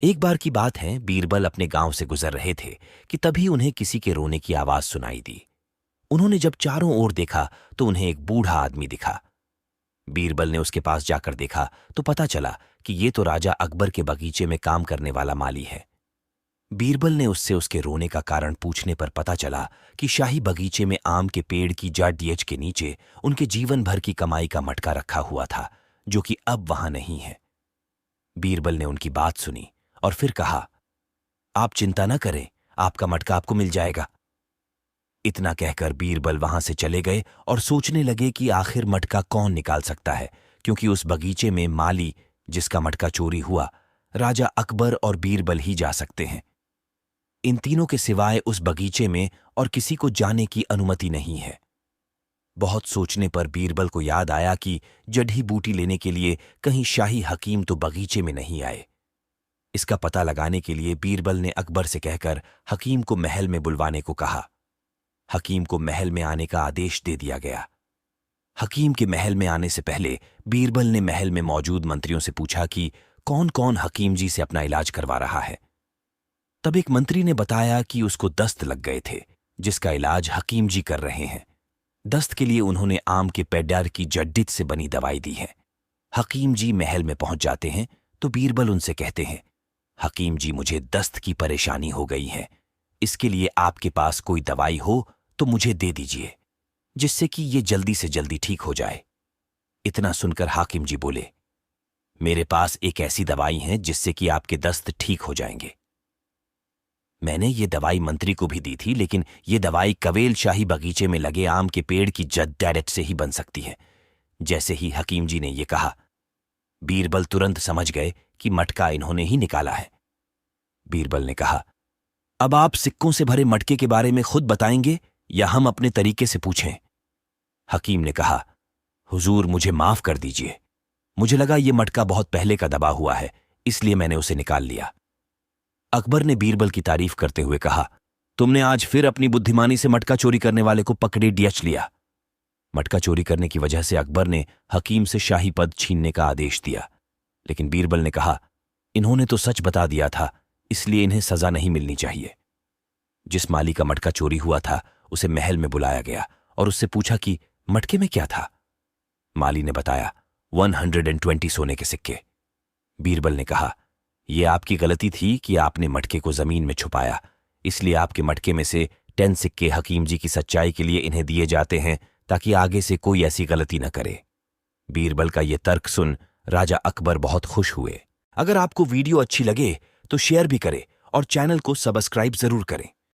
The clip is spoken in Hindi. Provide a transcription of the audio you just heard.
एक बार की बात है, बीरबल अपने गांव से गुजर रहे थे कि तभी उन्हें किसी के रोने की आवाज सुनाई दी। उन्होंने जब चारों ओर देखा तो उन्हें एक बूढ़ा आदमी दिखा। बीरबल ने उसके पास जाकर देखा तो पता चला कि ये तो राजा अकबर के बगीचे में काम करने वाला माली है। बीरबल ने उससे उसके रोने का कारण पूछने पर पता चला कि शाही बगीचे में आम के पेड़ की जाड़ियज के नीचे उनके जीवन भर की कमाई का मटका रखा हुआ था, जो कि अब वहां नहीं है। बीरबल ने उनकी बात सुनी और फिर कहा, आप चिंता न करें, आपका मटका आपको मिल जाएगा। इतना कहकर बीरबल वहां से चले गए और सोचने लगे कि आखिर मटका कौन निकाल सकता है, क्योंकि उस बगीचे में माली, जिसका मटका चोरी हुआ, राजा अकबर और बीरबल ही जा सकते हैं। इन तीनों के सिवाय उस बगीचे में और किसी को जाने की अनुमति नहीं है। बहुत सोचने पर बीरबल को याद आया कि जड़ी बूटी लेने के लिए कहीं शाही हकीम तो बगीचे में नहीं आए। इसका पता लगाने के लिए बीरबल ने अकबर से कहकर हकीम को महल में बुलवाने को कहा। हकीम को महल में आने का आदेश दे दिया गया। हकीम के महल में आने से पहले बीरबल ने महल में मौजूद मंत्रियों से पूछा कि कौन कौन हकीम जी से अपना इलाज करवा रहा है। तब एक मंत्री ने बताया कि उसको दस्त लग गए थे, जिसका इलाज हकीम जी कर रहे हैं। दस्त के लिए उन्होंने आम के पेड्यार की जड्डित से बनी दवाई दी है। हकीम जी महल में पहुंच जाते हैं तो बीरबल उनसे कहते हैं, हकीम जी, मुझे दस्त की परेशानी हो गई है, इसके लिए आपके पास कोई दवाई हो तो मुझे दे दीजिए, जिससे कि ये जल्दी से जल्दी ठीक हो जाए। इतना सुनकर हाकिम जी बोले, मेरे पास एक ऐसी दवाई है जिससे कि आपके दस्त ठीक हो जाएंगे। मैंने ये दवाई मंत्री को भी दी थी, लेकिन ये दवाई कवेल शाही बगीचे में लगे आम के पेड़ की जड़ डायरेक्ट से ही बन सकती है। जैसे ही हकीम जी ने यह कहा, बीरबल तुरंत समझ गए कि मटका इन्होंने ही निकाला है। बीरबल ने कहा, अब आप सिक्कों से भरे मटके के बारे में खुद बताएंगे या हम अपने तरीके से पूछें? हकीम ने कहा, हुजूर, मुझे माफ कर दीजिए, मुझे लगा ये मटका बहुत पहले का दबा हुआ है, इसलिए मैंने उसे निकाल लिया। अकबर ने बीरबल की तारीफ करते हुए कहा, तुमने आज फिर अपनी बुद्धिमानी से मटका चोरी करने वाले को पकड़े डियच लिया। मटका चोरी करने की वजह से अकबर ने हकीम से शाही पद छीनने का आदेश दिया, लेकिन बीरबल ने कहा, इन्होंने तो सच बता दिया था, इसलिए इन्हें सजा नहीं मिलनी चाहिए। जिस माली का मटका चोरी हुआ था उसे महल में बुलाया गया और उससे पूछा कि मटके में क्या था। माली ने बताया, 120 सोने के सिक्के। बीरबल ने कहा, यह आपकी गलती थी कि आपने मटके को जमीन में छुपाया, इसलिए आपके मटके में से 10 सिक्के हकीम जी की सच्चाई के लिए इन्हें दिए जाते हैं, ताकि आगे से कोई ऐसी गलती न करे। बीरबल का यह तर्क सुन राजा अकबर बहुत खुश हुए। अगर आपको वीडियो अच्छी लगे तो शेयर भी करें और चैनल को सब्सक्राइब जरूर करें।